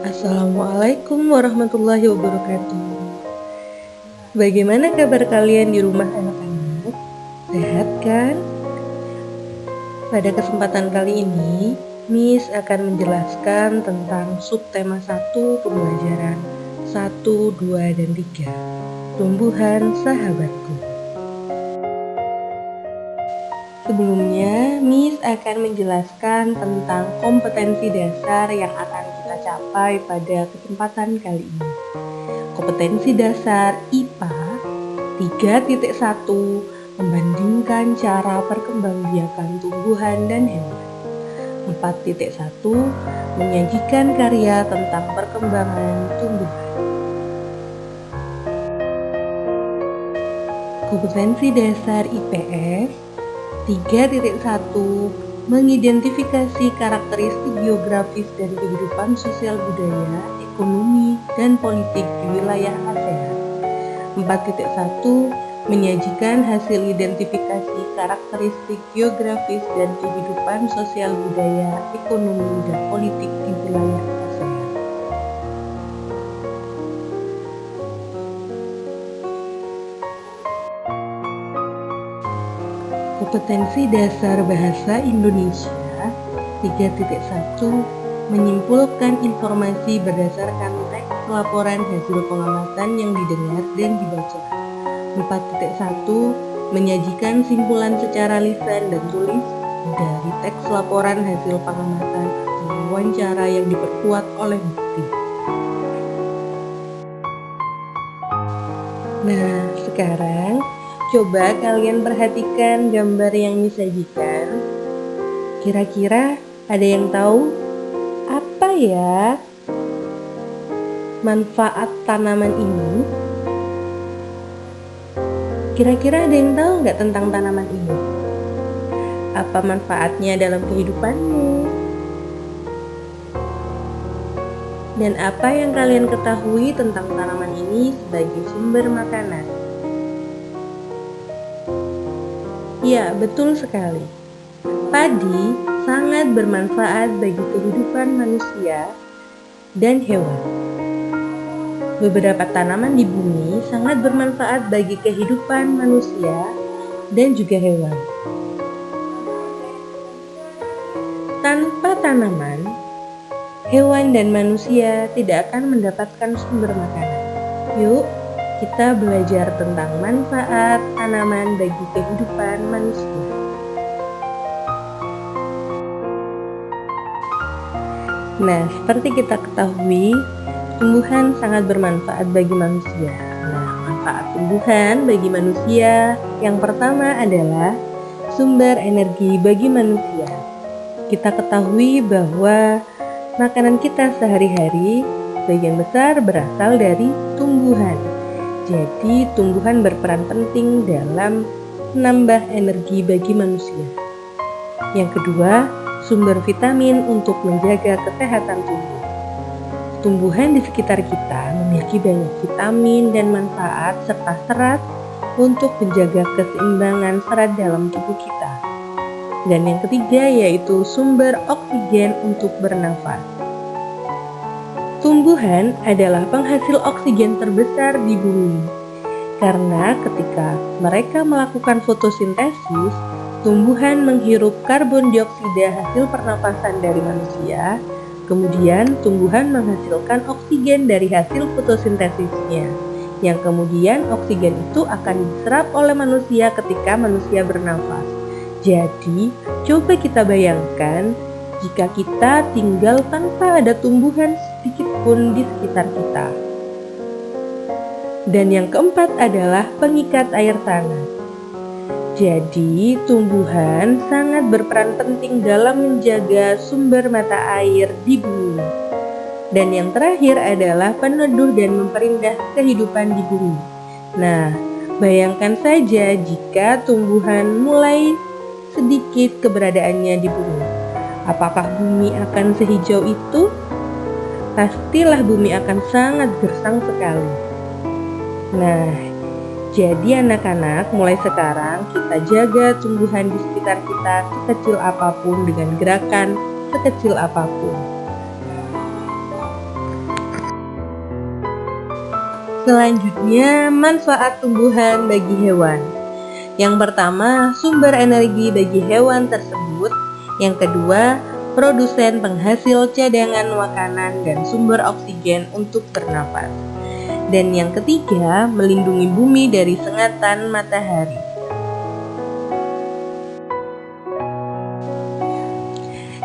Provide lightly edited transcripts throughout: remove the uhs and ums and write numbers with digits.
Assalamualaikum warahmatullahi wabarakatuh. Bagaimana kabar kalian di rumah anak-anak? Sehat kan? Pada kesempatan kali ini, Miss akan menjelaskan tentang subtema 1 pembelajaran 1, 2, dan 3. Tumbuhan sahabatku. Sebelumnya, Miss akan menjelaskan tentang kompetensi dasar yang akan kita capai pada kesempatan kali ini. Kompetensi dasar IPA 3.1 membandingkan cara perkembangbiakan tumbuhan dan hewan. 4.1 menyajikan karya tentang perkembangan tumbuhan. Kompetensi dasar IPS 3.1 mengidentifikasi karakteristik geografis dan kehidupan sosial budaya, ekonomi, dan politik di wilayah ASEAN. 4.1 menyajikan hasil identifikasi karakteristik geografis dan kehidupan sosial budaya, ekonomi, dan politik di wilayah ASEAN. Kompetensi dasar bahasa Indonesia 3.1 menyimpulkan informasi berdasarkan teks laporan hasil pengamatan yang didengar dan dibaca. 4.1 menyajikan simpulan secara lisan dan tulis dari teks laporan hasil pengamatan atau wawancara yang diperkuat oleh bukti. Nah, sekarang coba kalian perhatikan gambar yang disajikan. Kira-kira ada yang tahu apa ya manfaat tanaman ini? Kira-kira ada yang tahu nggak tentang tanaman ini? Apa manfaatnya dalam kehidupanmu? Dan apa yang kalian ketahui tentang tanaman ini sebagai sumber makanan? Ya, betul sekali. Padi sangat bermanfaat bagi kehidupan manusia dan hewan. Beberapa tanaman di bumi sangat bermanfaat bagi kehidupan manusia dan juga hewan. Tanpa tanaman, hewan dan manusia tidak akan mendapatkan sumber makanan. Yuk, kita belajar tentang manfaat tanaman bagi kehidupan manusia. Nah, seperti kita ketahui, tumbuhan sangat bermanfaat bagi manusia. Nah, manfaat tumbuhan bagi manusia yang pertama adalah sumber energi bagi manusia. Kita ketahui bahwa makanan kita sehari-hari sebagian besar berasal dari tumbuhan. Jadi, tumbuhan berperan penting dalam menambah energi bagi manusia. Yang kedua, sumber vitamin untuk menjaga kesehatan tubuh. Tumbuhan di sekitar kita memiliki banyak vitamin dan manfaat serta serat untuk menjaga keseimbangan serat dalam tubuh kita. Dan yang ketiga yaitu sumber oksigen untuk bernafas. Tumbuhan adalah penghasil oksigen terbesar di bumi. Karena ketika mereka melakukan fotosintesis, tumbuhan menghirup karbon dioksida hasil pernapasan dari manusia. Kemudian tumbuhan menghasilkan oksigen dari hasil fotosintesisnya, yang kemudian oksigen itu akan diserap oleh manusia ketika manusia bernafas. Jadi, coba kita bayangkan jika kita tinggal tanpa ada tumbuhan sedikit pun di sekitar kita. Dan yang keempat adalah pengikat air tanah. Jadi, tumbuhan sangat berperan penting dalam menjaga sumber mata air di bumi. Dan yang terakhir adalah peneduh dan memperindah kehidupan di bumi. Nah, bayangkan saja jika tumbuhan mulai sedikit keberadaannya di bumi. Apakah bumi akan sehijau itu? Pastilah bumi akan sangat gersang sekali. Nah, jadi anak-anak, mulai sekarang kita jaga tumbuhan di sekitar kita sekecil apapun dengan gerakan sekecil apapun. Selanjutnya, manfaat tumbuhan bagi hewan. Yang pertama, sumber energi bagi hewan tersebut. Yang kedua, produsen penghasil cadangan makanan dan sumber oksigen untuk bernapas. Dan yang ketiga, melindungi bumi dari sengatan matahari.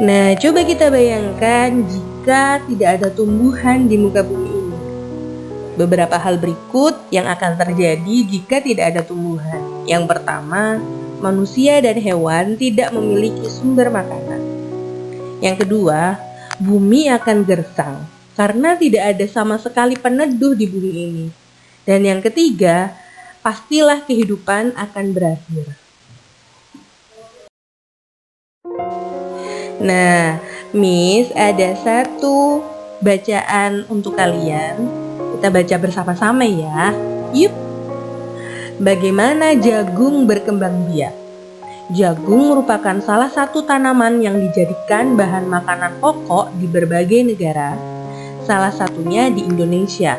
Nah, coba kita bayangkan jika tidak ada tumbuhan di muka bumi ini. Beberapa hal berikut yang akan terjadi jika tidak ada tumbuhan. Yang pertama, manusia dan hewan tidak memiliki sumber makanan. Yang kedua, bumi akan gersang karena tidak ada sama sekali peneduh di bumi ini. Dan yang ketiga, pastilah kehidupan akan berakhir. Nah, Miss ada satu bacaan untuk kalian. Kita baca bersama-sama ya. Yuk. Bagaimana jagung berkembang biak? Jagung merupakan salah satu tanaman yang dijadikan bahan makanan pokok di berbagai negara. Salah satunya di Indonesia.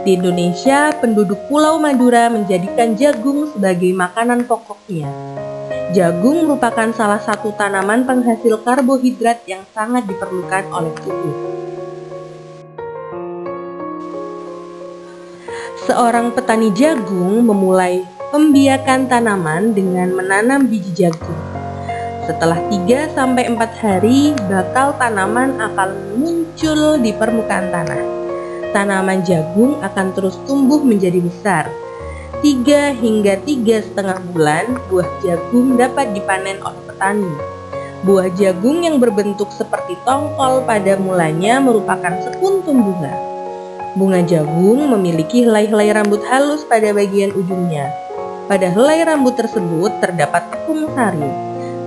Di Indonesia, penduduk Pulau Madura menjadikan jagung sebagai makanan pokoknya. Jagung merupakan salah satu tanaman penghasil karbohidrat yang sangat diperlukan oleh tubuh. Seorang petani jagung memulai pembiakan tanaman dengan menanam biji jagung. Setelah 3-4 hari, bakal tanaman akan muncul di permukaan tanah. Tanaman jagung akan terus tumbuh menjadi besar. 3 hingga 3,5 bulan, buah jagung dapat dipanen oleh petani. Buah jagung yang berbentuk seperti tongkol pada mulanya merupakan sekuntum bunga. Bunga jagung memiliki helai-helai rambut halus pada bagian ujungnya. Pada helai rambut tersebut terdapat tepung sari.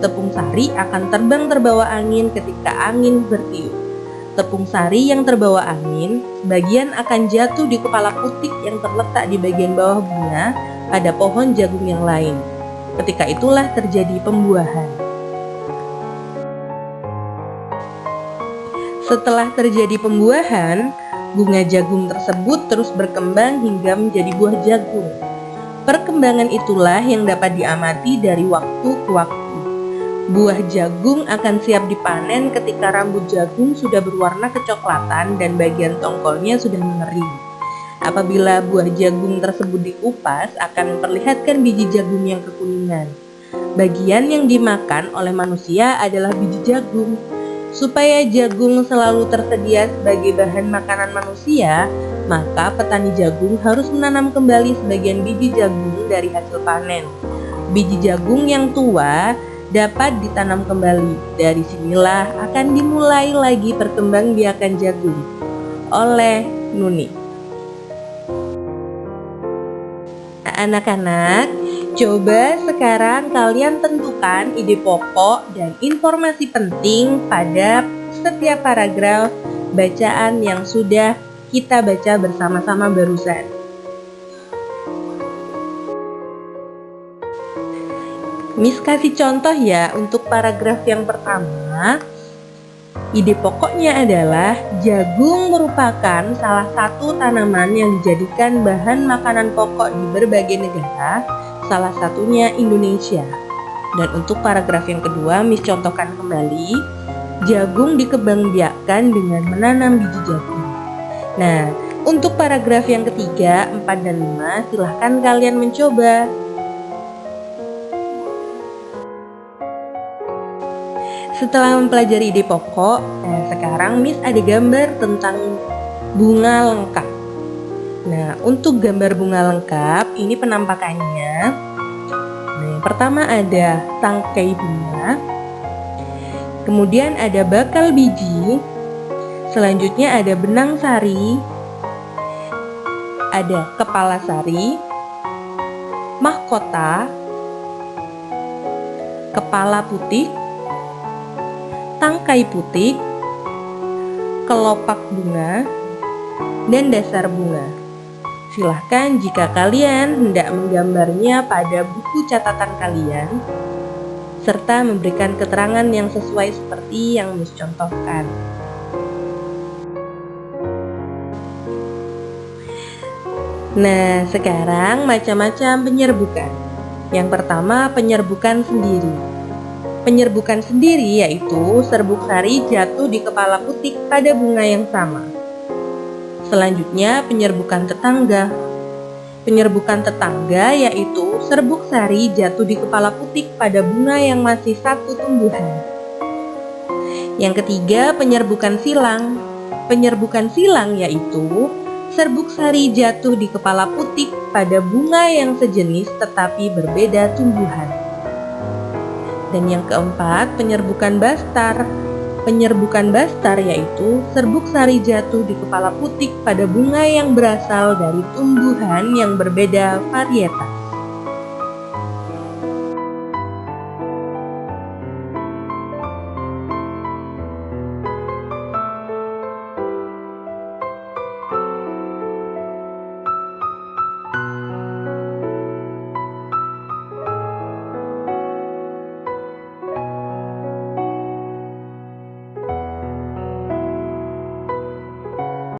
Tepung sari akan terbang terbawa angin ketika angin bertiup. Tepung sari yang terbawa angin, sebagian akan jatuh di kepala putik yang terletak di bagian bawah bunga pada pohon jagung yang lain. Ketika itulah terjadi pembuahan. Setelah terjadi pembuahan, bunga jagung tersebut terus berkembang hingga menjadi buah jagung. Perkembangan itulah yang dapat diamati dari waktu ke waktu. Buah jagung akan siap dipanen ketika rambut jagung sudah berwarna kecoklatan dan bagian tongkolnya sudah mengering. Apabila buah jagung tersebut dikupas, akan memperlihatkan biji jagung yang kekuningan. Bagian yang dimakan oleh manusia adalah biji jagung. Supaya jagung selalu tersedia sebagai bahan makanan manusia, maka petani jagung harus menanam kembali sebagian biji jagung dari hasil panen. Biji jagung yang tua dapat ditanam kembali. Dari sinilah akan dimulai lagi perkembangbiakan jagung oleh Nuni. Nah, anak-anak, coba sekarang kalian tentukan ide pokok dan informasi penting pada setiap paragraf bacaan yang sudah kita baca bersama-sama barusan. Miss kasih contoh ya untuk paragraf yang pertama. Ide pokoknya adalah jagung merupakan salah satu tanaman yang dijadikan bahan makanan pokok di berbagai negara, salah satunya Indonesia. Dan untuk paragraf yang kedua, Miss contohkan kembali, jagung dikembangbiakkan dengan menanam biji jagung. Nah, untuk paragraf yang ketiga, 4 dan 5, silahkan kalian mencoba. Setelah mempelajari ide pokok, sekarang Miss ada gambar tentang bunga lengkap. Nah, untuk gambar bunga lengkap, ini penampakannya. Nah, yang pertama ada tangkai bunga, kemudian ada bakal biji, selanjutnya ada benang sari, ada kepala sari, mahkota, kepala putik, tangkai putik, kelopak bunga, dan dasar bunga. Silahkan jika kalian hendak menggambarnya pada buku catatan kalian, serta memberikan keterangan yang sesuai seperti yang Miss contohkan. Nah, sekarang macam-macam penyerbukan. Yang pertama, penyerbukan sendiri. Penyerbukan sendiri yaitu serbuk sari jatuh di kepala putik pada bunga yang sama. Selanjutnya, penyerbukan tetangga. Penyerbukan tetangga yaitu serbuk sari jatuh di kepala putik pada bunga yang masih satu tumbuhan. Yang ketiga, penyerbukan silang. Penyerbukan silang yaitu serbuk sari jatuh di kepala putik pada bunga yang sejenis tetapi berbeda tumbuhan. Dan yang keempat, penyerbukan bastar. Penyerbukan bastar yaitu serbuk sari jatuh di kepala putik pada bunga yang berasal dari tumbuhan yang berbeda varietas.